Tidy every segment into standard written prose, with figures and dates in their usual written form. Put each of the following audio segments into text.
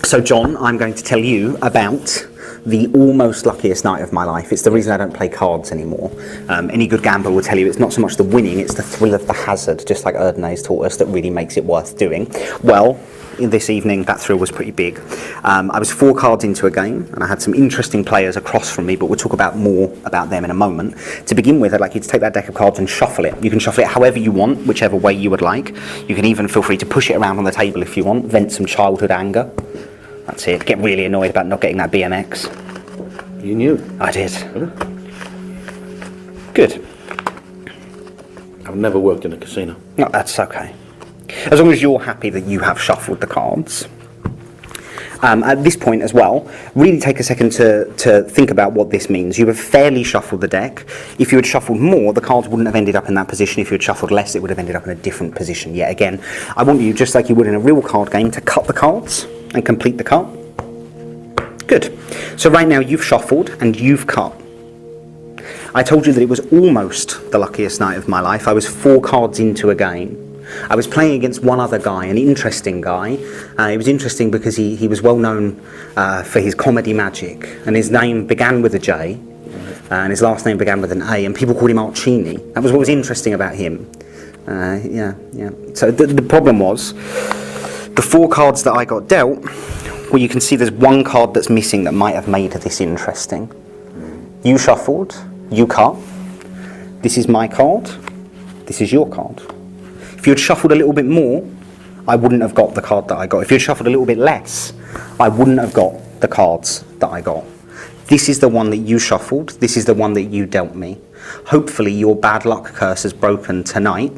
So John, I'm going to tell you about the almost luckiest night of my life. It's the reason I don't play cards anymore. Any good gambler will tell you it's not so much the winning, it's the thrill of the hazard, just like Erdnase taught us, that really makes it worth doing. Well, this evening that thrill was pretty big. I was 4 cards into a game and I had some interesting players across from me, but we'll talk about more about them in a moment. To begin with, I'd like you to take that deck of cards and shuffle it. You can shuffle it however you want, whichever way you would like. You can even feel free to push it around on the table if you want, vent some childhood anger. That's it. Get really annoyed about not getting that BMX. You knew? I did. Really? Good. I've never worked in a casino. No, that's okay. As long as you're happy that you have shuffled the cards. At this point as well, really take a second to think about what this means. You have fairly shuffled the deck. If you had shuffled more, the cards wouldn't have ended up in that position. If you had shuffled less, it would have ended up in a different position yet again. I want you, just like you would in a real card game, to cut the cards and complete the cut. Good. So right now you've shuffled and you've cut. I told you that it was almost the luckiest night of my life. I was 4 cards into a game. I was playing against one other guy, an interesting guy. It was interesting because he was well known for his comedy magic, and his name began with a J, and his last name began with an A, and people called him Archini. That was what was interesting about him. Yeah. So the problem was, the 4 cards that I got dealt, well, you can see there's one card that's missing that might have made this interesting. You shuffled, you cut. This is my card, this is your card. If you had shuffled a little bit more, I wouldn't have got the card that I got. If you had shuffled a little bit less, I wouldn't have got the cards that I got. This is the one that you shuffled, this is the one that you dealt me. Hopefully your bad luck curse has broken tonight,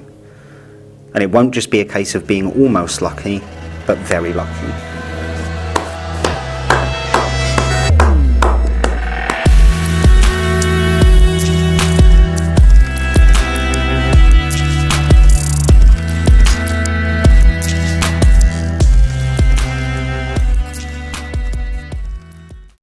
and it won't just be a case of being almost lucky, but very lucky.